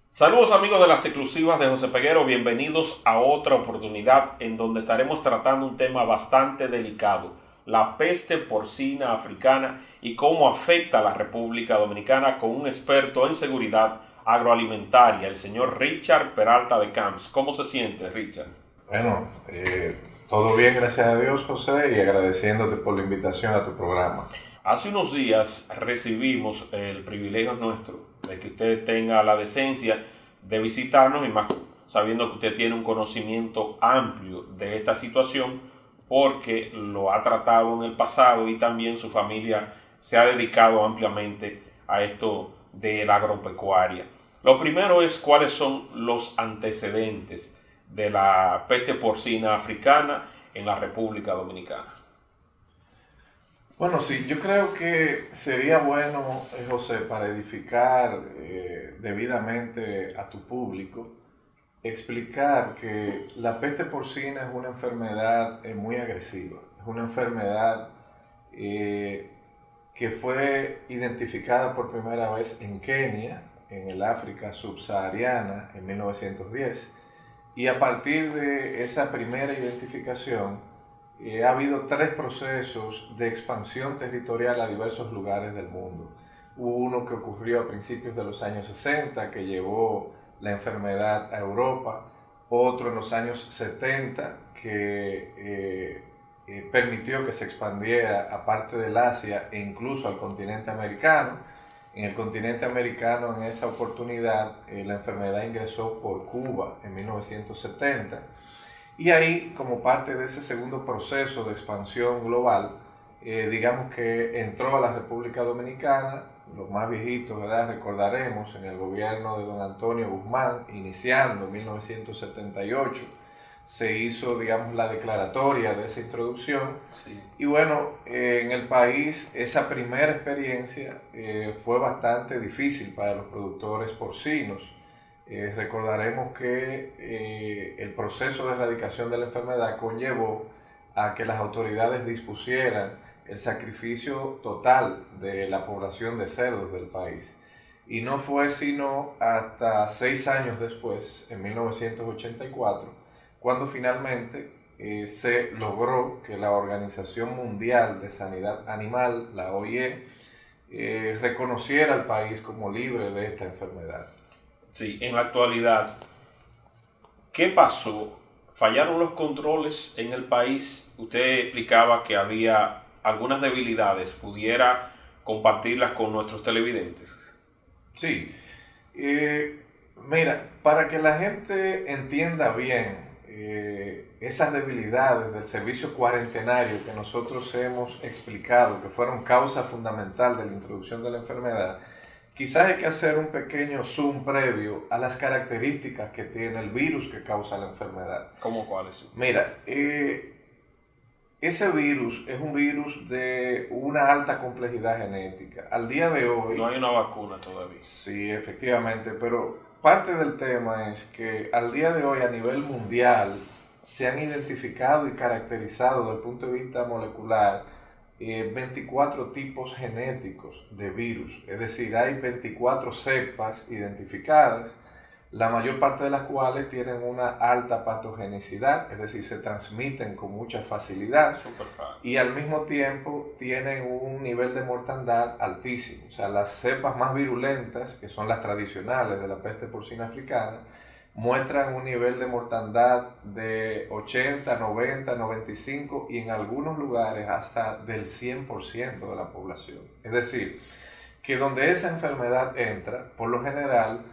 Saludos amigos de las exclusivas de José Peguero, bienvenidos a otra oportunidad en donde estaremos tratando un tema bastante delicado, la peste porcina africana y cómo afecta a la República Dominicana con un experto en seguridad agroalimentaria, el señor Richard Peralta de Camps. ¿Cómo se siente, Richard? Bueno, todo bien, gracias a Dios, José, y agradeciéndote por la invitación a tu programa. Hace unos días recibimos el privilegio nuestro de que usted tenga la decencia de visitarnos y más sabiendo que usted tiene un conocimiento amplio de esta situación porque lo ha tratado en el pasado y también su familia se ha dedicado ampliamente a esto de la agropecuaria. Lo primero es cuáles son los antecedentes de la peste porcina africana en la República Dominicana. Bueno, sí, yo creo que sería bueno, José, para edificar debidamente a tu público, explicar que la peste porcina es una enfermedad muy agresiva, es una enfermedad eh, que fue identificada por primera vez en Kenia, en el África subsahariana, en 1910. Y a partir de esa primera identificación, ha habido tres procesos de expansión territorial a diversos lugares del mundo. Hubo uno que ocurrió a principios de los años 60, que llevó la enfermedad a Europa, otro en los años 70, que permitió que se expandiera a parte del Asia e incluso al continente americano. En el continente americano, en esa oportunidad, la enfermedad ingresó por Cuba en 1970. Y ahí, como parte de ese segundo proceso de expansión global, digamos que entró a la República Dominicana, los más viejitos, ¿verdad? Recordaremos, en el gobierno de don Antonio Guzmán, iniciando en 1978, se hizo, digamos, la declaratoria de esa introducción. Sí. Y bueno, en el país esa primera experiencia fue bastante difícil para los productores porcinos. Recordaremos que el proceso de erradicación de la enfermedad conllevó a que las autoridades dispusieran el sacrificio total de la población de cerdos del país. Y no fue sino hasta 6 años después, en 1984, cuando finalmente se logró que la Organización Mundial de Sanidad Animal, la OIE, reconociera al país como libre de esta enfermedad. Sí, en la actualidad, ¿qué pasó? ¿Fallaron los controles en el país? Usted explicaba que había algunas debilidades. ¿Pudiera compartirlas con nuestros televidentes? Sí, mira, para que la gente entienda bien esas debilidades del servicio cuarentenario que nosotros hemos explicado, que fueron causa fundamental de la introducción de la enfermedad, quizás hay que hacer un pequeño zoom previo a las características que tiene el virus que causa la enfermedad. ¿Cómo cuáles? Mira, ese virus es un virus de una alta complejidad genética. Al día de hoy, No hay una vacuna todavía. sí, efectivamente, pero parte del tema es que al día de hoy a nivel mundial se han identificado y caracterizado desde el punto de vista molecular 24 tipos genéticos de virus, es decir, hay 24 cepas identificadas, la mayor parte de las cuales tienen una alta patogenicidad, es decir, se transmiten con mucha facilidad Super fácil. y al mismo tiempo tienen un nivel de mortandad altísimo. O sea, las cepas más virulentas, que son las tradicionales de la peste porcina africana, muestran un nivel de mortandad de 80, 90, 95 y en algunos lugares hasta del 100% de la población. Es decir, que donde esa enfermedad entra, por lo general,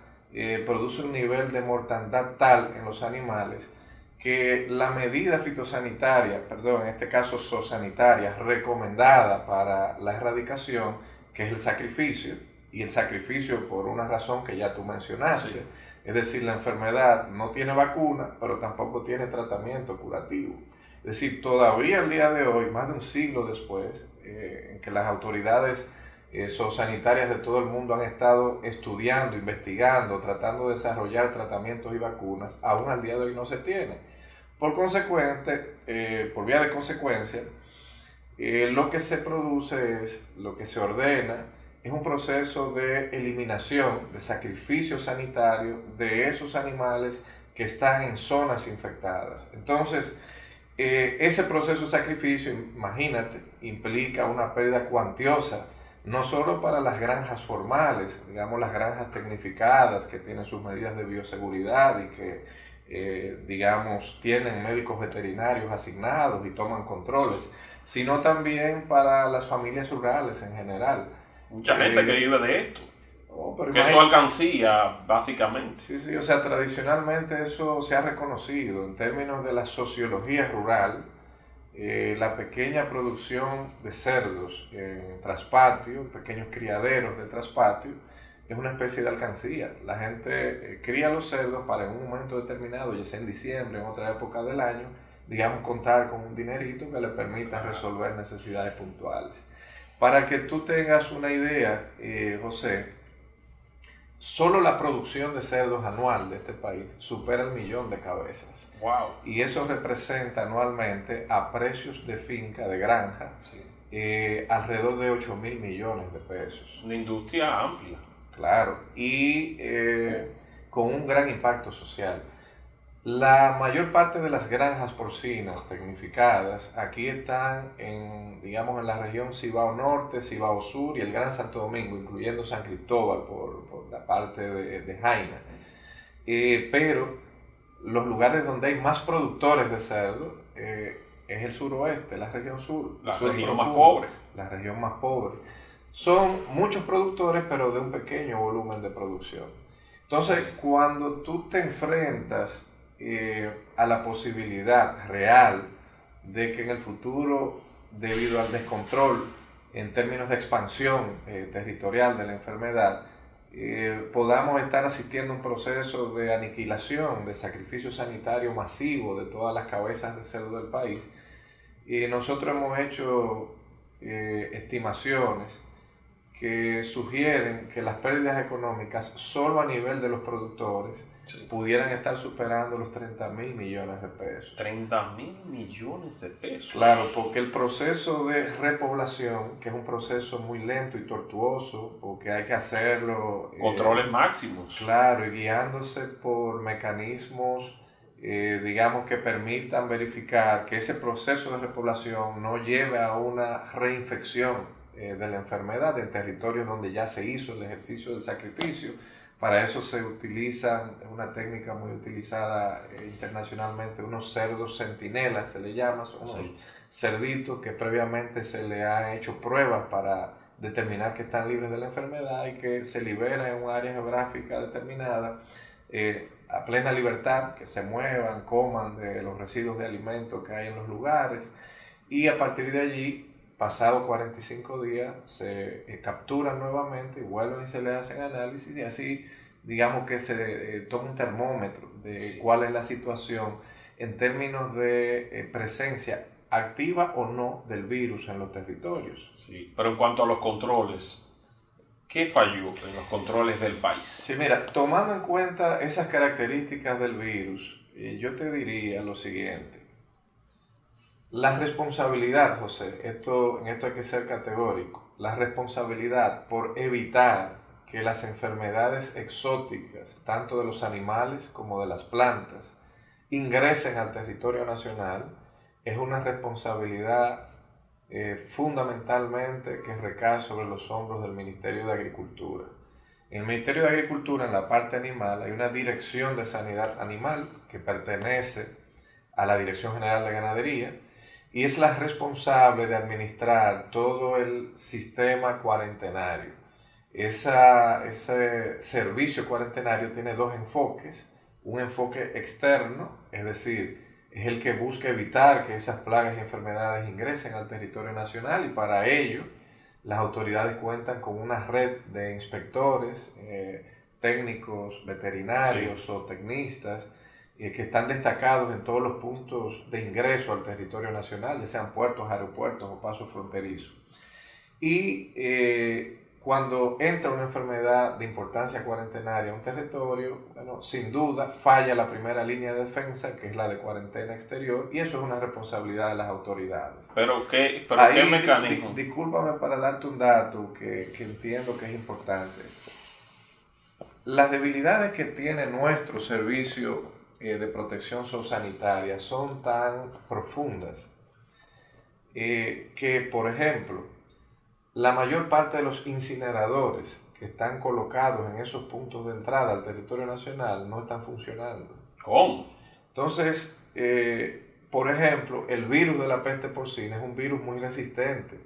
produce un nivel de mortandad tal en los animales que la medida fitosanitaria, perdón, en este caso zoosanitaria, recomendada para la erradicación, que es el sacrificio, y el sacrificio por una razón que ya tú mencionaste, Sí. es decir, la enfermedad no tiene vacuna, pero tampoco tiene tratamiento curativo. Es decir, todavía al día de hoy, más de un siglo después, en que las autoridades zoosanitarias de todo el mundo han estado estudiando, investigando, tratando de desarrollar tratamientos y vacunas, aún al día de hoy no se tiene. Por consecuente, por vía de consecuencia, lo que se produce es, lo que se ordena es un proceso de eliminación, de sacrificio sanitario de esos animales que están en zonas infectadas. Entonces, ese proceso de sacrificio, imagínate, implica una pérdida cuantiosa, no solo para las granjas formales, digamos las granjas tecnificadas que tienen sus medidas de bioseguridad y que, digamos, tienen médicos veterinarios asignados y toman controles, sino también para las familias rurales en general. Mucha gente que vive de esto. Pero que es su alcancía, básicamente. Sí, sí, o sea, tradicionalmente eso se ha reconocido en términos de la sociología rural. La pequeña producción de cerdos en traspatio, pequeños criaderos de traspatio, es una especie de alcancía. La gente cría los cerdos para en un momento determinado, ya sea en diciembre, en otra época del año, digamos, contar con un dinerito que le permita resolver necesidades puntuales. Para que tú tengas una idea, José, solo la producción de cerdos anual de este país supera el 1.000.000 de cabezas. Wow. Y eso representa anualmente a precios de finca, de granja, alrededor de 8.000 millones de pesos. Una industria amplia. Claro, y con un gran impacto social. La mayor parte de las granjas porcinas tecnificadas aquí están digamos, en la región Cibao Norte, Cibao Sur y el Gran Santo Domingo, incluyendo San Cristóbal por la parte de Jaina. Pero los lugares donde hay más productores de cerdo es el suroeste, la región sur. La sur región profundo, más pobre. La región más pobre. Son muchos productores, pero de un pequeño volumen de producción. Entonces, cuando tú te enfrentas a la posibilidad real de que en el futuro, debido al descontrol en términos de expansión territorial de la enfermedad, podamos estar asistiendo a un proceso de aniquilación, de sacrificio sanitario masivo de todas las cabezas de cerdo del país, nosotros hemos hecho estimaciones que sugieren que las pérdidas económicas solo a nivel de los productores pudieran estar superando los 30.000 millones de pesos. 30.000 millones de pesos. Claro, porque el proceso de repoblación, que es un proceso muy lento y tortuoso, porque hay que hacerlo... Controles máximos. Claro, y guiándose por mecanismos, digamos, que permitan verificar que ese proceso de repoblación no lleve a una reinfección de la enfermedad en territorios donde ya se hizo el ejercicio del sacrificio. Para eso se utilizan, es una técnica muy utilizada internacionalmente, unos cerdos centinelas, se le llama, son unos cerditos que previamente se le han hecho pruebas para determinar que están libres de la enfermedad y que se liberan en un área geográfica determinada a plena libertad, que se muevan, coman de los residuos de alimentos que hay en los lugares, y a partir de allí, pasado 45 días, se capturan nuevamente y vuelven y se le hacen análisis, y así digamos que se toma un termómetro de cuál es la situación en términos de presencia activa o no del virus en los territorios. Sí, pero en cuanto a los controles, ¿qué falló en los controles del país? Sí, mira, tomando en cuenta esas características del virus, yo te diría lo siguiente. La responsabilidad, José, en esto hay que ser categórico, la responsabilidad por evitar que las enfermedades exóticas, tanto de los animales como de las plantas, ingresen al territorio nacional, es una responsabilidad fundamentalmente que recae sobre los hombros del Ministerio de Agricultura. En el Ministerio de Agricultura, en la parte animal, hay una Dirección de Sanidad Animal que pertenece a la Dirección General de Ganadería, y es la responsable de administrar todo el sistema cuarentenario. Ese servicio cuarentenario tiene dos enfoques. Un enfoque externo, es decir, es el que busca evitar que esas plagas y enfermedades ingresen al territorio nacional, y para ello las autoridades cuentan con una red de inspectores, técnicos veterinarios o tecnistas, que están destacados en todos los puntos de ingreso al territorio nacional, ya sean puertos, aeropuertos o pasos fronterizos. Y cuando entra una enfermedad de importancia cuarentenaria a un territorio, bueno, sin duda falla la primera línea de defensa, que es la de cuarentena exterior, y eso es una responsabilidad de las autoridades. ¿Pero qué mecanismo? Discúlpame para darte un dato que entiendo que es importante. Las debilidades que tiene nuestro servicio de protección sanitaria son tan profundas que, por ejemplo, la mayor parte de los incineradores que están colocados en esos puntos de entrada al territorio nacional no están funcionando. ¿Cómo? Entonces, por ejemplo, el virus de la peste porcina es un virus muy resistente.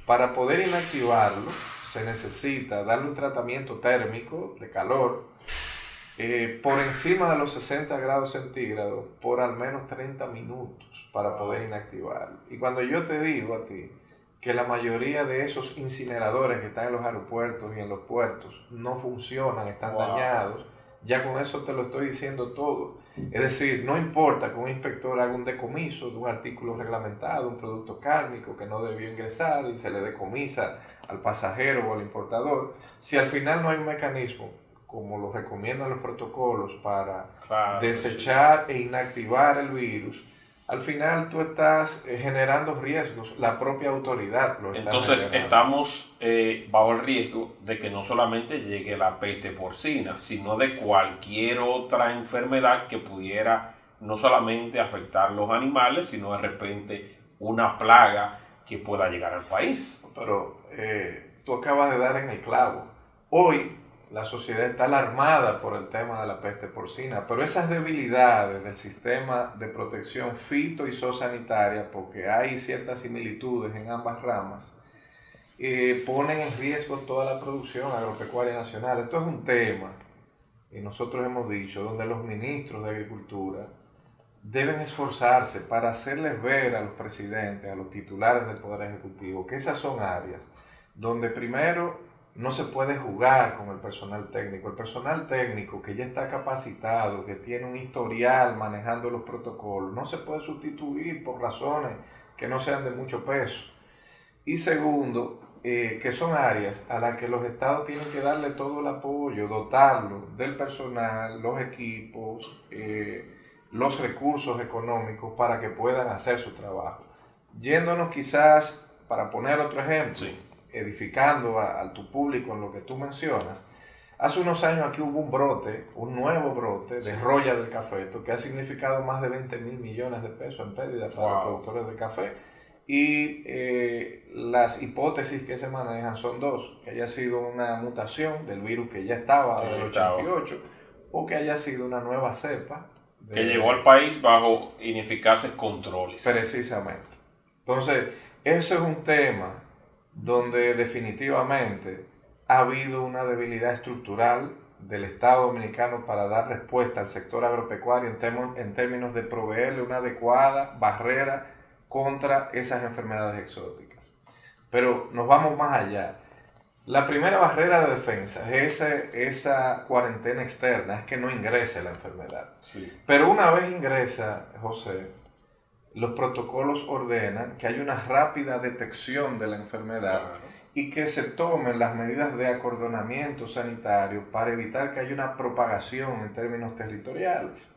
Para poder inactivarlo, se necesita darle un tratamiento térmico de calor por encima de los 60 grados centígrados por al menos 30 minutos para poder inactivarlo. Y cuando yo te digo a ti que la mayoría de esos incineradores que están en los aeropuertos y en los puertos no funcionan, están dañados, ya con eso te lo estoy diciendo todo. Es decir, no importa que un inspector haga un decomiso de un artículo reglamentado, un producto cárnico que no debió ingresar y se le decomisa al pasajero o al importador, si al final no hay un mecanismo, como lo recomiendan los protocolos, para desechar e inactivar el virus, al final tú estás generando riesgos, la propia autoridad lo está Entonces generando. estamos bajo el riesgo de que no solamente llegue la peste porcina, sino de cualquier otra enfermedad que pudiera no solamente afectar los animales, sino de repente una plaga que pueda llegar al país. Pero tú acabas de dar en el clavo. Hoy la sociedad está alarmada por el tema de la peste porcina, pero esas debilidades del sistema de protección fito y zoosanitaria, porque hay ciertas similitudes en ambas ramas, ponen en riesgo toda la producción agropecuaria nacional. Esto es un tema, y nosotros hemos dicho, donde los ministros de Agricultura deben esforzarse para hacerles ver a los presidentes, a los titulares del Poder Ejecutivo, que esas son áreas donde primero no se puede jugar con el personal técnico. El personal técnico que ya está capacitado, que tiene un historial manejando los protocolos, no se puede sustituir por razones que no sean de mucho peso. Y segundo, que son áreas a las que los estados tienen que darle todo el apoyo, dotarlo del personal, los equipos, los recursos económicos para que puedan hacer su trabajo. Yéndonos quizás, para poner otro ejemplo, Sí. Edificando a tu público en lo que tú mencionas, hace unos años aquí hubo un nuevo brote de roya del cafeto que ha significado más de 20.000 millones de pesos en pérdida para los productores de café. Y las hipótesis que se manejan son dos: que haya sido una mutación del virus que ya estaba en el 88 o que haya sido una nueva cepa que llegó al país bajo ineficaces controles. Precisamente. Entonces, ese es un tema donde definitivamente ha habido una debilidad estructural del Estado Dominicano para dar respuesta al sector agropecuario en términos de proveerle una adecuada barrera contra esas enfermedades exóticas. Pero nos vamos más allá. La primera barrera de defensa es esa cuarentena externa, es que no ingrese la enfermedad. Sí. Pero una vez ingresa, José, los protocolos ordenan que haya una rápida detección de la enfermedad, y que se tomen las medidas de acordonamiento sanitario para evitar que haya una propagación en términos territoriales.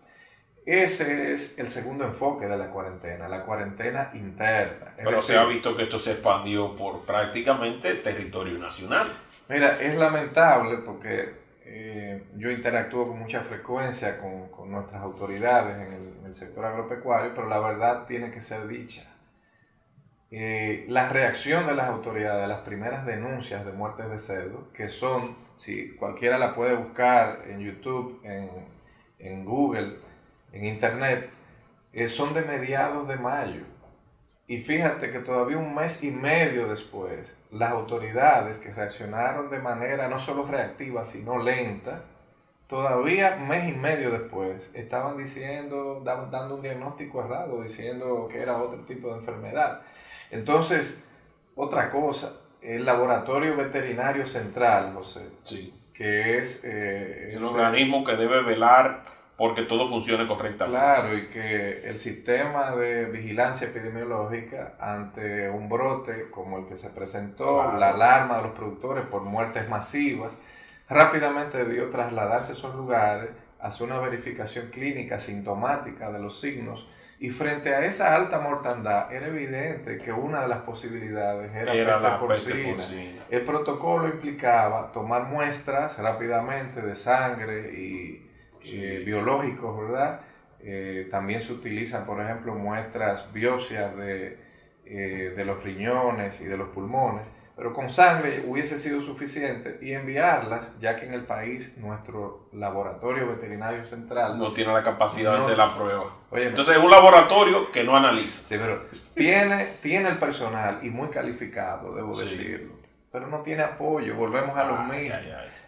Ese es el segundo enfoque de la cuarentena interna. Pero se ha visto que esto se expandió por prácticamente el territorio nacional. Mira, es lamentable porque yo interactúo con mucha frecuencia con nuestras autoridades en el sector agropecuario, pero la verdad tiene que ser dicha. La reacción de las autoridades a las primeras denuncias de muertes de cerdos, que son, si cualquiera la puede buscar en YouTube, en Google, en Internet, son de mediados de mayo. Y fíjate que todavía un mes y medio después, las autoridades que reaccionaron de manera no solo reactiva, sino lenta, todavía un mes y medio después, estaban diciendo, dando un diagnóstico errado, diciendo que era otro tipo de enfermedad. Entonces, otra cosa, el Laboratorio Veterinario Central, José, sí, que es el organismo que debe velar porque todo funcione correctamente. Claro, y que el sistema de vigilancia epidemiológica ante un brote como el que se presentó, Claro. la alarma de los productores por muertes masivas, rápidamente debió trasladarse a esos lugares, hacer una verificación clínica sintomática de los signos, y frente a esa alta mortandad era evidente que una de las posibilidades era la peste peste porcina. El protocolo implicaba tomar muestras rápidamente de sangre y biológicos, ¿verdad? También se utilizan, por ejemplo, muestras, biopsias de los riñones y de los pulmones, pero con sangre hubiese sido suficiente y enviarlas, ya que en el país nuestro laboratorio veterinario central no tiene la capacidad de hacer la prueba. Óyeme, entonces es un laboratorio que no analiza. Sí, pero tiene el personal y muy calificado, debo decirlo, pero no tiene apoyo, volvemos a lo mismo.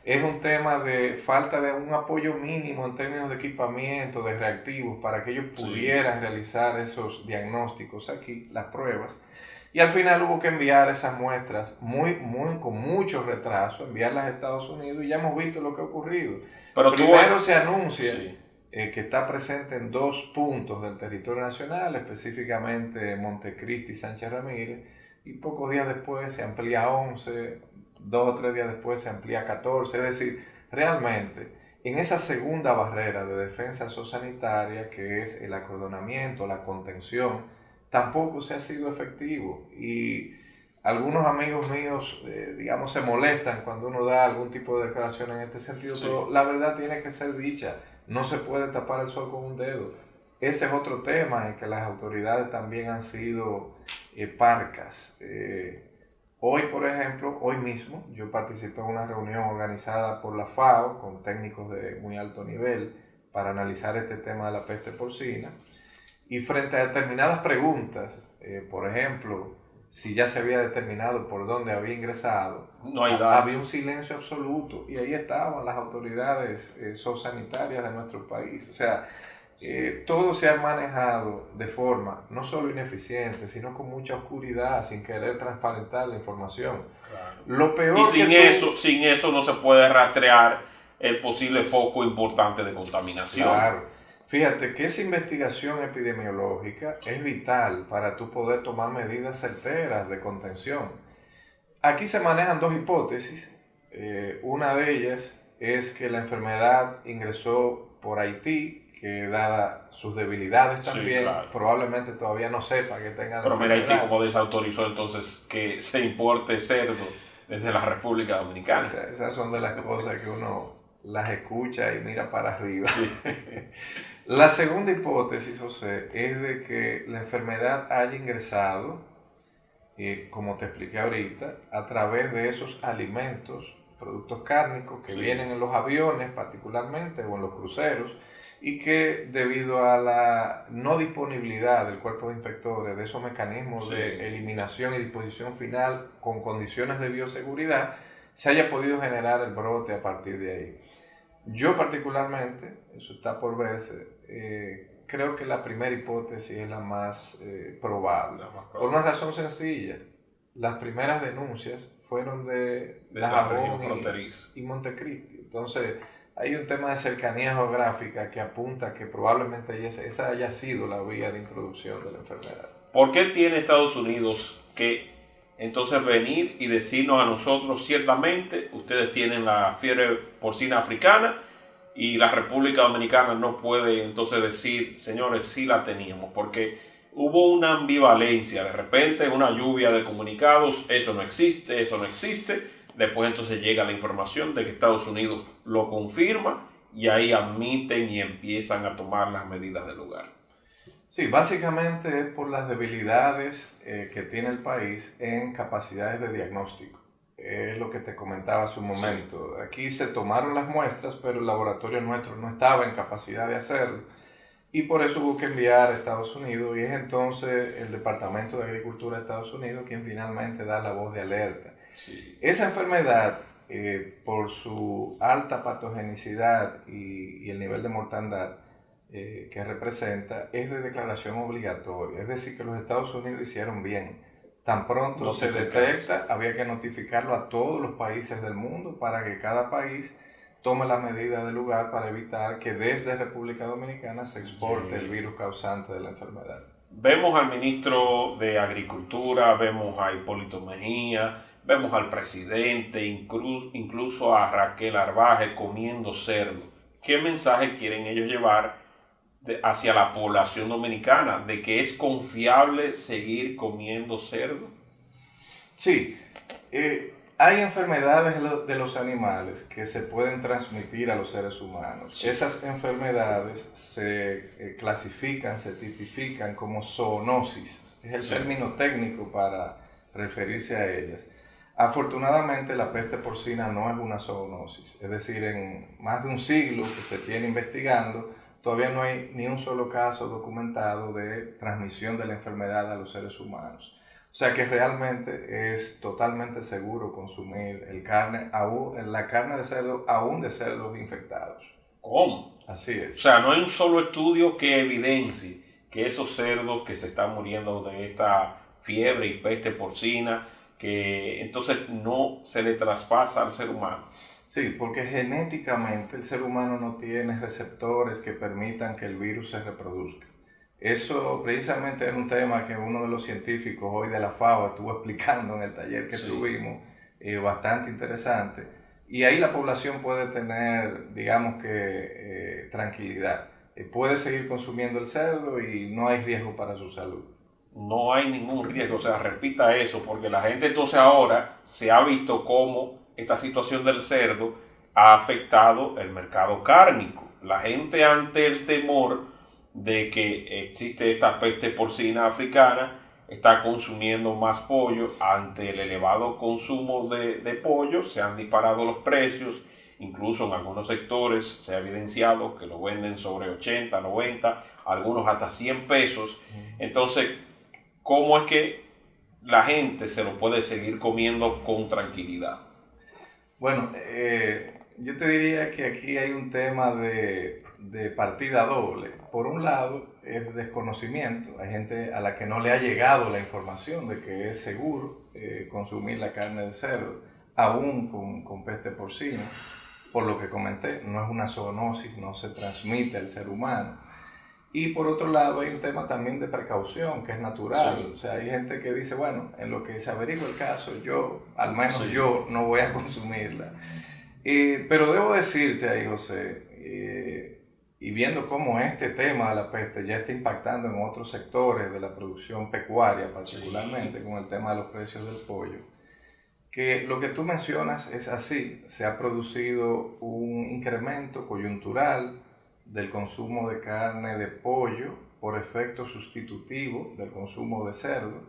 Es un tema de falta de un apoyo mínimo en términos de equipamiento, de reactivos, para que ellos pudieran realizar esos diagnósticos aquí, las pruebas. Y al final hubo que enviar esas muestras con mucho retraso, enviarlas a Estados Unidos, y ya hemos visto lo que ha ocurrido. Pero primero se anuncia que está presente en 2 puntos del territorio nacional, específicamente Montecristi y Sánchez Ramírez, y pocos días después se amplía a 11, 2 o 3 días después se amplía a 14, es decir, realmente en esa segunda barrera de defensa zoosanitaria, que es el acordonamiento, la contención, tampoco se ha sido efectivo. Y algunos amigos míos, digamos, se molestan cuando uno da algún tipo de declaración en este sentido, pero la verdad tiene que ser dicha. No se puede tapar el sol con un dedo. Ese es otro tema en que las autoridades también han sido parcas. Hoy, por ejemplo, hoy mismo, yo participé en una reunión organizada por la FAO con técnicos de muy alto nivel para analizar este tema de la peste porcina. Y frente a determinadas preguntas, por ejemplo, si ya se había determinado por dónde había ingresado, había un silencio absoluto, y ahí estaban las autoridades zoosanitarias de nuestro país. O sea, todo se ha manejado de forma no solo ineficiente, sino con mucha oscuridad, sin querer transparentar la información. Claro. Lo peor y sin eso no se puede rastrear el posible foco importante de contaminación. Claro. Fíjate que esa investigación epidemiológica es vital para tú poder tomar medidas certeras de contención. Aquí se manejan 2 hipótesis. Una de ellas es que la enfermedad ingresó por Haití, que dada sus debilidades también, probablemente todavía no sepa que tenga la enfermedad. Pero mira, Haití como desautorizó entonces que se importe cerdo desde la República Dominicana. Esas son de las cosas que uno las escucha y mira para arriba. La segunda hipótesis, José, es de que la enfermedad haya ingresado, como te expliqué ahorita, a través de esos alimentos, productos cárnicos que vienen en los aviones particularmente o en los cruceros, y que debido a la no disponibilidad del cuerpo de inspectores de esos mecanismos de eliminación y disposición final con condiciones de bioseguridad, se haya podido generar el brote a partir de ahí. Yo particularmente, eso está por verse, creo que la primera hipótesis es la más probable. Por una razón sencilla. Las primeras denuncias fueron de Dajabón y Montecristi. Entonces, hay un tema de cercanía geográfica que apunta que probablemente esa haya sido la vía de introducción de la enfermedad. ¿Por qué tiene Estados Unidos que entonces venir y decirnos a nosotros, ciertamente, ustedes tienen la fiebre porcina africana, y la República Dominicana no puede entonces decir, señores, sí la teníamos? Porque hubo una ambivalencia, de repente una lluvia de comunicados, eso no existe, después entonces llega la información de que Estados Unidos lo confirma, y ahí admiten y empiezan a tomar las medidas del lugar. Sí, básicamente es por las debilidades que tiene el país en capacidades de diagnóstico. Es lo que te comentaba hace un momento. Aquí se tomaron las muestras, pero el laboratorio nuestro no estaba en capacidad de hacerlo. Y por eso hubo que enviar a Estados Unidos, y es entonces el Departamento de Agricultura de Estados Unidos quien finalmente da la voz de alerta. Sí. Esa enfermedad, por su alta patogenicidad y el nivel de mortandad que representa, es de declaración obligatoria. Es decir, que los Estados Unidos hicieron bien. Tan pronto se detecta, había que notificarlo a todos los países del mundo para que cada país tome las medidas del lugar para evitar que desde República Dominicana se exporte el virus causante de la enfermedad. Vemos al ministro de Agricultura, vemos a Hipólito Mejía, vemos al presidente, incluso a Raquel Arbaje comiendo cerdo. ¿Qué mensaje quieren ellos llevar hacia la población dominicana de que es confiable seguir comiendo cerdo? Sí, hay enfermedades de los animales que se pueden transmitir a los seres humanos. Sí. Esas enfermedades se clasifican, se tipifican como zoonosis. Es el término técnico para referirse a ellas. Afortunadamente, la peste porcina no es una zoonosis. Es decir, en más de un siglo que se tiene investigando, todavía no hay ni un solo caso documentado de transmisión de la enfermedad a los seres humanos. O sea que realmente es totalmente seguro consumir la carne de cerdo, aún de cerdos infectados. ¿Cómo? Así es. O sea, no hay un solo estudio que evidencie que esos cerdos que se están muriendo de esta fiebre y peste porcina, que entonces no se le traspasa al ser humano. Sí, porque genéticamente el ser humano no tiene receptores que permitan que el virus se reproduzca. Eso precisamente es un tema que uno de los científicos hoy de la FAO estuvo explicando en el taller que tuvimos, bastante interesante. Y ahí la población puede tener, digamos que, tranquilidad. Puede seguir consumiendo el cerdo y no hay riesgo para su salud. No hay ningún riesgo, o sea, repita eso, porque la gente entonces ahora se ha visto cómo esta situación del cerdo ha afectado el mercado cárnico. La gente ante el temor de que existe esta peste porcina africana está consumiendo más pollo. Ante el elevado consumo de pollo se han disparado los precios, incluso en algunos sectores se ha evidenciado que lo venden sobre 80, 90, algunos hasta 100 pesos. Entonces, ¿cómo es que la gente se lo puede seguir comiendo con tranquilidad? Bueno, yo te diría que aquí hay un tema de partida doble. Por un lado, es desconocimiento. Hay gente a la que no le ha llegado la información de que es seguro consumir la carne de cerdo, aún con peste porcina. Por lo que comenté, no es una zoonosis, no se transmite al ser humano. Y por otro lado, hay un tema también de precaución, que es natural. Sí. O sea, hay gente que dice, bueno, en lo que se averigua el caso, al menos yo no voy a consumirla. Pero debo decirte ahí, José, y viendo cómo este tema de la peste ya está impactando en otros sectores de la producción pecuaria, particularmente con el tema de los precios del pollo, que lo que tú mencionas es así. Se ha producido un incremento coyuntural del consumo de carne de pollo por efecto sustitutivo del consumo de cerdo.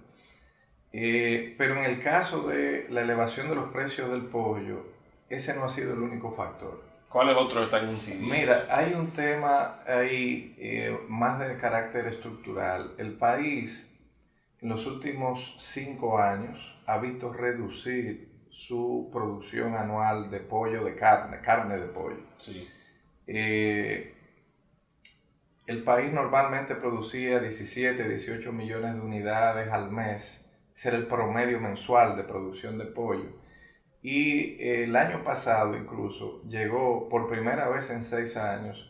Pero en el caso de la elevación de los precios del pollo, ese no ha sido el único factor. ¿Cuáles otros están incidiendo? Mira, hay un tema ahí más de carácter estructural. El país en los últimos 5 años ha visto reducir su producción anual de pollo, de carne de pollo. Sí. El país normalmente producía 17, 18 millones de unidades al mes. Ese era el promedio mensual de producción de pollo. Y el año pasado incluso llegó por primera vez en 6 años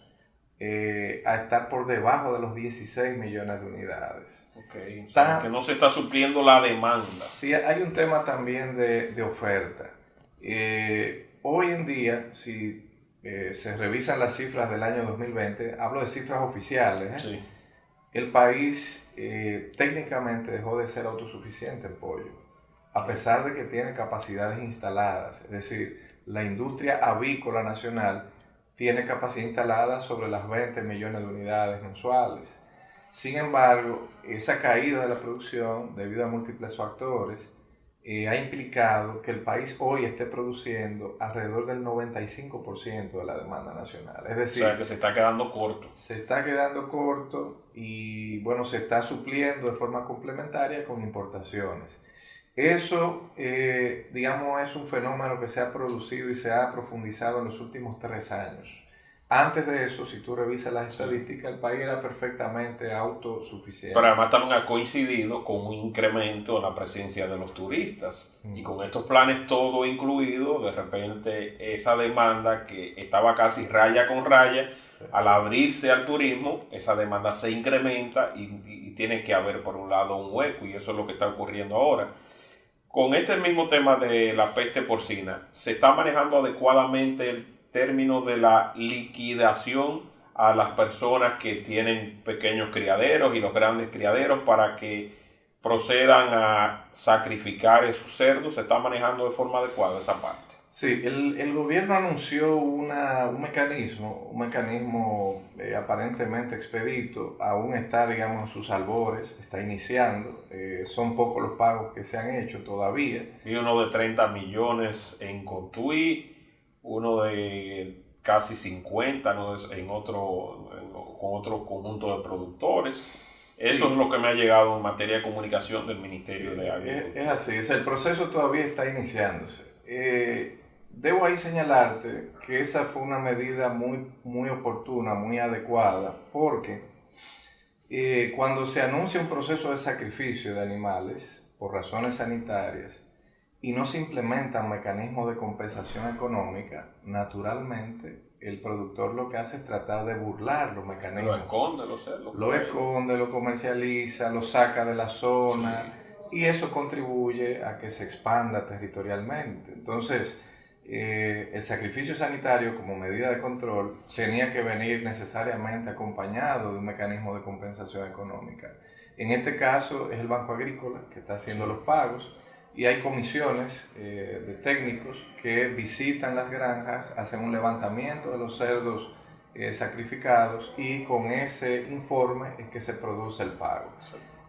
a estar por debajo de los 16 millones de unidades. Okay. O sea, que no se está supliendo la demanda. Sí, hay un tema también de oferta. Hoy en día, si se revisan las cifras del año 2020, hablo de cifras oficiales, sí. El país técnicamente dejó de ser autosuficiente en pollo, a pesar de que tiene capacidades instaladas. Es decir, la industria avícola nacional tiene capacidad instalada sobre las 20 millones de unidades mensuales. Sin embargo, esa caída de la producción, debido a múltiples factores, ha implicado que el país hoy esté produciendo alrededor del 95% de la demanda nacional. Es decir, o sea, que se está quedando corto. Se está quedando corto y, bueno, se está supliendo de forma complementaria con importaciones. Eso, digamos, es un fenómeno que se ha producido y se ha profundizado en los últimos 3 años. Antes de eso, si tú revisas las estadísticas, el país era perfectamente autosuficiente. Pero además también ha coincidido con un incremento en la presencia de los turistas. Y con estos planes todo incluido, de repente esa demanda que estaba casi raya con raya, al abrirse al turismo, esa demanda se incrementa y tiene que haber por un lado un hueco, y eso es lo que está ocurriendo ahora. Con este mismo tema de la peste porcina, ¿se está manejando adecuadamente el término de la liquidación a las personas que tienen pequeños criaderos y los grandes criaderos para que procedan a sacrificar esos cerdos? ¿Se está manejando de forma adecuada esa parte? Sí, el gobierno anunció un mecanismo aparentemente expedito, aún está, digamos, en sus albores, está iniciando, son pocos los pagos que se han hecho todavía. Y uno de 30 millones en Cotuí, uno de casi 50 ¿no? Con otro conjunto de productores. Eso es lo que me ha llegado en materia de comunicación del Ministerio de Agricultura. Es así, el proceso todavía está iniciándose. Debo ahí señalarte que esa fue una medida muy oportuna, muy adecuada, porque cuando se anuncia un proceso de sacrificio de animales por razones sanitarias y no se implementan mecanismos de compensación económica, naturalmente el productor lo que hace es tratar de burlar los mecanismos. Lo esconde, los cerdos. Lo esconde, lo comercializa, lo saca de la zona, y eso contribuye a que se expanda territorialmente. Entonces, el sacrificio sanitario como medida de control tenía que venir necesariamente acompañado de un mecanismo de compensación económica. En este caso es el Banco Agrícola que está haciendo los pagos, y hay comisiones de técnicos que visitan las granjas, hacen un levantamiento de los cerdos sacrificados, y con ese informe es que se produce el pago.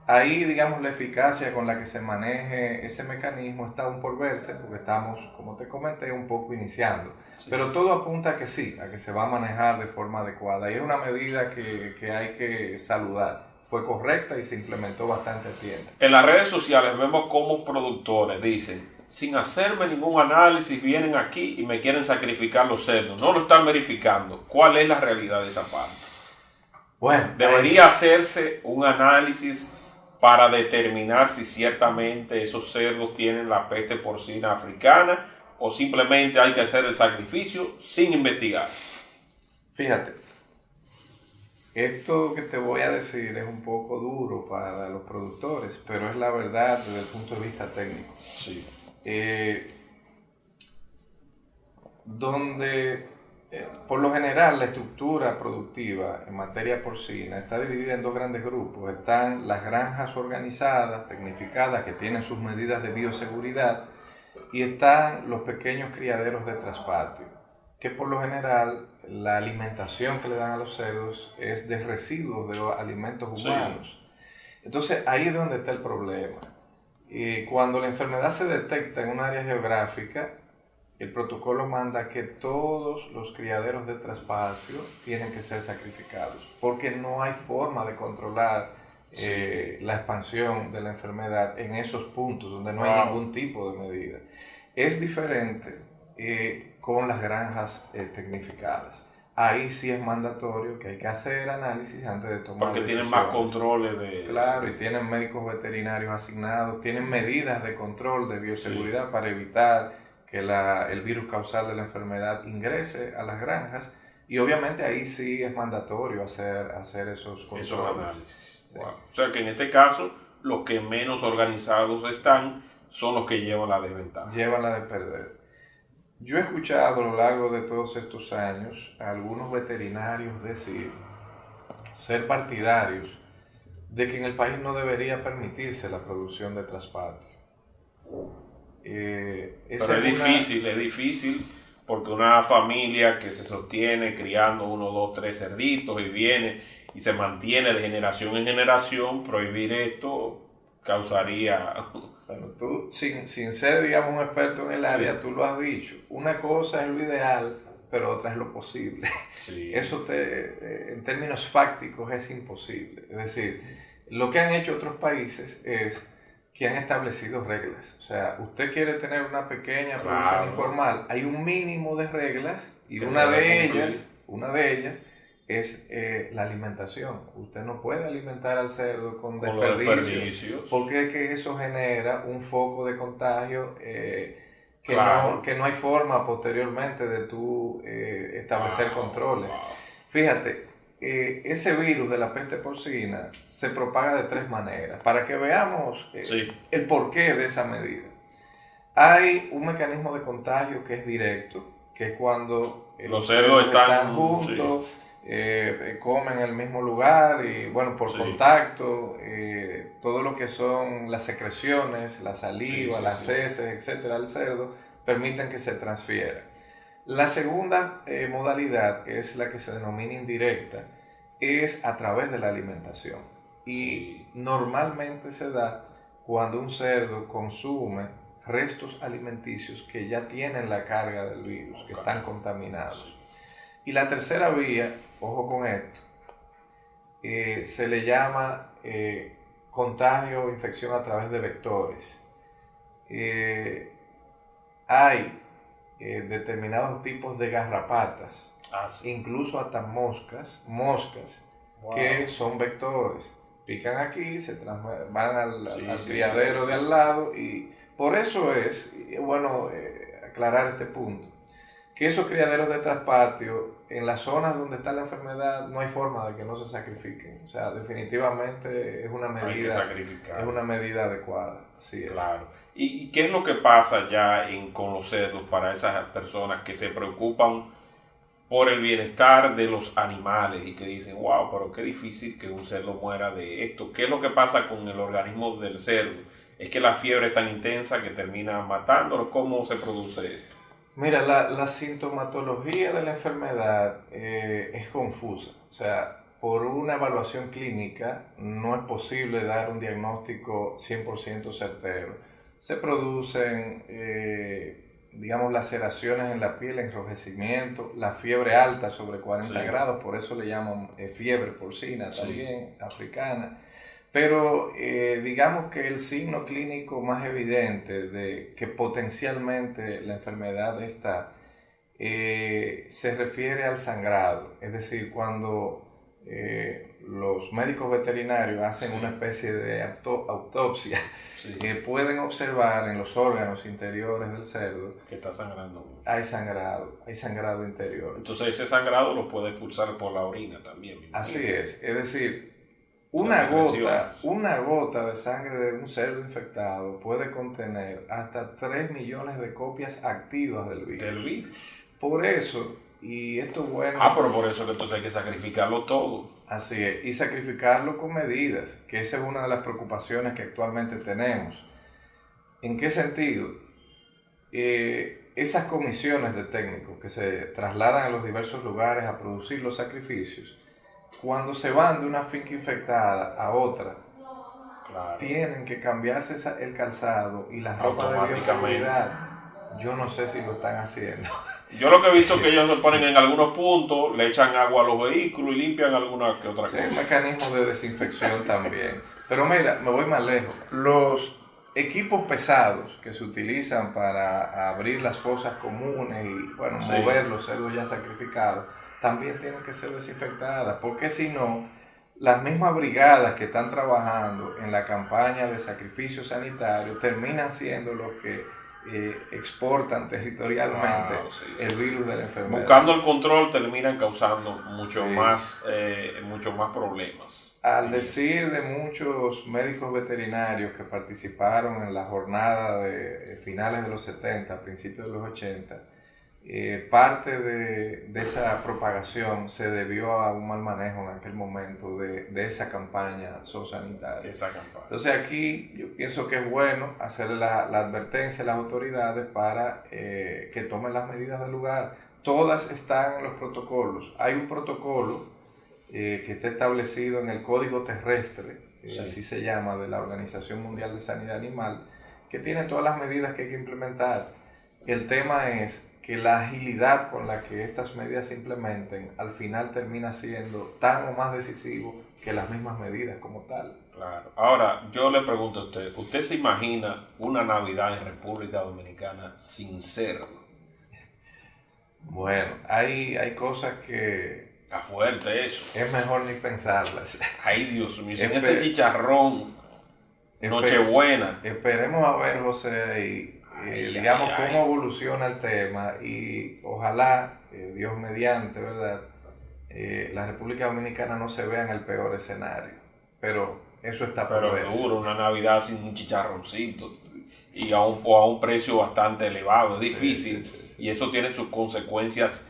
Ahí, digamos, la eficacia con la que se maneje ese mecanismo está aún por verse, porque estamos, como te comenté, un poco iniciando. Sí. Pero todo apunta a que sí, a que se va a manejar de forma adecuada. Y es una medida que hay que saludar. Fue correcta y se implementó bastante a tiempo. En las redes sociales vemos cómo productores dicen, sin hacerme ningún análisis, vienen aquí y me quieren sacrificar los cerdos. No lo están verificando. ¿Cuál es la realidad de esa parte? Bueno, debería hacerse un análisis para determinar si ciertamente esos cerdos tienen la peste porcina africana, o simplemente hay que hacer el sacrificio sin investigar. Fíjate, esto que te voy a decir es un poco duro para los productores, pero es la verdad desde el punto de vista técnico. Sí. Por lo general, la estructura productiva en materia porcina está dividida en dos grandes grupos. Están las granjas organizadas, tecnificadas, que tienen sus medidas de bioseguridad, y están los pequeños criaderos de traspatio, que por lo general la alimentación que le dan a los cerdos es de residuos de los alimentos humanos. Sí. Entonces ahí es donde está el problema. Cuando la enfermedad se detecta en un área geográfica, el protocolo manda que todos los criaderos de traspacio tienen que ser sacrificados, porque no hay forma de controlar la expansión de la enfermedad en esos puntos donde no hay ningún tipo de medida. Es diferente con las granjas tecnificadas. Ahí sí es mandatorio que hay que hacer análisis antes de tomar porque decisiones. Tienen más controles de... Claro, y tienen médicos veterinarios asignados, tienen medidas de control de bioseguridad para evitar que el virus causal de la enfermedad ingrese a las granjas, y obviamente ahí sí es mandatorio hacer esos controles. Sí. Wow. O sea que en este caso los que menos organizados están son los que llevan la desventaja. Llevan la de perder. Yo he escuchado a lo largo de todos estos años a algunos veterinarios decir, ser partidarios de que en el país no debería permitirse la producción de traspatio. Pero es difícil porque una familia que se sostiene criando 1, 2, 3 cerditos y viene y se mantiene de generación en generación, prohibir esto causaría... Bueno, tú, sin ser, digamos, un experto en el área, tú lo has dicho. Una cosa es lo ideal, pero otra es lo posible. Sí. Eso en términos fácticos es imposible. Es decir, lo que han hecho otros países es que han establecido reglas. O sea, usted quiere tener una pequeña producción informal, hay un mínimo de reglas, y una de ellas Una de ellas es la alimentación. Usted no puede alimentar al cerdo con desperdicios, porque es que eso genera un foco de contagio Claro. que no hay forma posteriormente de tú establecer controles. Fíjate, ese virus de la peste porcina se propaga de 3 maneras, para que veamos el porqué de esa medida. Hay un mecanismo de contagio que es directo, que es cuando los cerdos están juntos, comen en el mismo lugar y bueno, por contacto, todo lo que son las secreciones, la saliva, las heces, etcétera, del cerdo, permiten que se transfiera. La segunda modalidad, que es la que se denomina indirecta, es a través de la alimentación. Y normalmente se da cuando un cerdo consume restos alimenticios que ya tienen la carga del virus, que están contaminados. Y la tercera vía, ojo con esto, se le llama contagio o infección a través de vectores. Hay determinados tipos de garrapatas, incluso hasta moscas, que son vectores. Pican aquí, van al criadero de al lado, y por eso es bueno aclarar este punto, que esos criaderos de traspatio, en las zonas donde está la enfermedad, no hay forma de que no se sacrifiquen. O sea, definitivamente es una medida adecuada. Así es. Claro. ¿Y qué es lo que pasa ya con los cerdos para esas personas que se preocupan por el bienestar de los animales y que dicen, wow, pero qué difícil que un cerdo muera de esto? ¿Qué es lo que pasa con el organismo del cerdo? ¿Es que la fiebre es tan intensa que termina matándolo? ¿Cómo se produce esto? Mira, la sintomatología de la enfermedad es confusa. O sea, por una evaluación clínica no es posible dar un diagnóstico 100% certero. Se producen, digamos, laceraciones en la piel, enrojecimiento, la fiebre alta sobre 40 grados, por eso le llaman fiebre porcina también, africana. Pero digamos que el signo clínico más evidente de que potencialmente la enfermedad está se refiere al sangrado. Es decir, cuando los médicos veterinarios hacen una especie de autopsia, pueden observar en los órganos interiores del cerdo que está sangrando. Hay sangrado interior. Entonces ese sangrado lo puede expulsar por la orina también. Así es decir, una gota de sangre de un cerdo infectado puede contener hasta 3 millones de copias activas del virus. Por eso, y esto es bueno... pero por eso que entonces hay que sacrificarlo todo. Así es, y sacrificarlo con medidas, que esa es una de las preocupaciones que actualmente tenemos. ¿En qué sentido? Esas comisiones de técnicos que se trasladan a los diversos lugares a producir los sacrificios, cuando se van de una finca infectada a otra, tienen que cambiarse el calzado y la ropa de bioseguridad. Yo no sé si lo están haciendo. Yo lo que he visto es que ellos se ponen en algunos puntos, le echan agua a los vehículos y limpian alguna que otra cosa. Hay mecanismos de desinfección también. Pero mira, me voy más lejos. Los equipos pesados que se utilizan para abrir las fosas comunes y mover los cerdos ya sacrificados, también tienen que ser desinfectadas, porque si no, las mismas brigadas que están trabajando en la campaña de sacrificio sanitario terminan siendo los que exportan territorialmente el virus de la enfermedad. Buscando el control terminan causando mucho más problemas. Al decir de muchos médicos veterinarios que participaron en la jornada de finales de los 70, principios de los 80, parte de esa propagación se debió a un mal manejo en aquel momento de esa campaña zoosanitaria. Entonces aquí yo pienso que es bueno hacer la advertencia a las autoridades para que tomen las medidas del lugar. Todas están en los protocolos. Hay un protocolo que está establecido en el Código Terrestre, así se llama, de la Organización Mundial de Sanidad Animal, que tiene todas las medidas que hay que implementar. El tema es que la agilidad con la que estas medidas se implementen al final termina siendo tan o más decisivo que las mismas medidas como tal. Claro. Ahora, yo le pregunto a ¿usted se imagina una Navidad en República Dominicana sin cerdo? Bueno, hay cosas que Está fuerte eso. es mejor ni pensarlas. Ay, Dios mío, sin Espe- ese chicharrón, Espe- Nochebuena. Esperemos a ver, José, Ay, digamos ay, cómo ay. evoluciona el tema y ojalá, Dios mediante, ¿verdad? La República Dominicana no se vea en el peor escenario, pero eso está por Pero verse. duro, una Navidad sin un chicharroncito y o a un precio bastante elevado. Es difícil Sí. y eso tiene sus consecuencias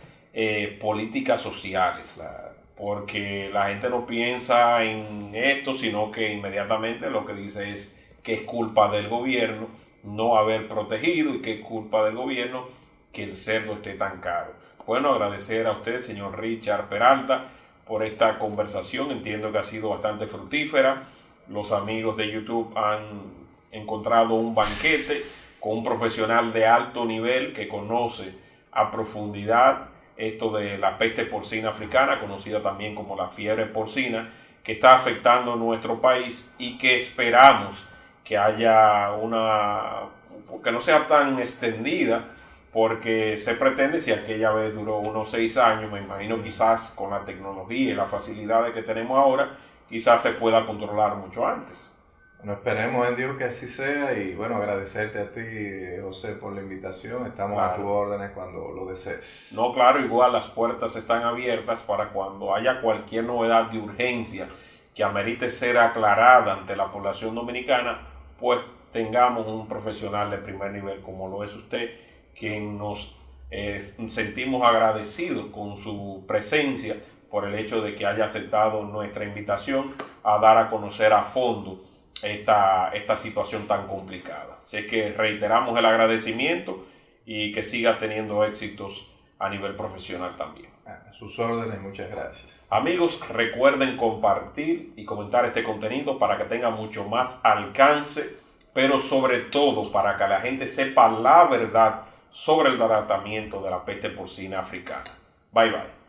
políticas sociales. Claro. Porque la gente no piensa en esto, sino que inmediatamente lo que dice es que es culpa del gobierno no haber protegido y que es culpa del gobierno que el cerdo esté tan caro. Bueno, agradecer a usted, señor Richard Peralta, por esta conversación. Entiendo que ha sido bastante fructífera. Los amigos de YouTube han encontrado un banquete con un profesional de alto nivel que conoce a profundidad esto de la peste porcina africana, conocida también como la fiebre porcina, que está afectando nuestro país y que esperamos que haya que no sea tan extendida, porque se pretende, si aquella vez duró unos 6 años, me imagino quizás con la tecnología y las facilidades que tenemos ahora, quizás se pueda controlar mucho antes. Bueno, esperemos en Dios que así sea y bueno, agradecerte a ti, José, por la invitación. Estamos a tus Claro. órdenes cuando lo desees. No, claro, igual las puertas están abiertas para cuando haya cualquier novedad de urgencia que amerite ser aclarada ante la población dominicana, pues tengamos un profesional de primer nivel como lo es usted, quien nos sentimos agradecidos con su presencia por el hecho de que haya aceptado nuestra invitación a dar a conocer a fondo esta situación tan complicada. Así que reiteramos el agradecimiento y que siga teniendo éxitos a nivel profesional también. A sus órdenes, muchas gracias. Amigos, recuerden compartir y comentar este contenido para que tenga mucho más alcance, pero sobre todo para que la gente sepa la verdad sobre el tratamiento de la peste porcina africana. Bye bye.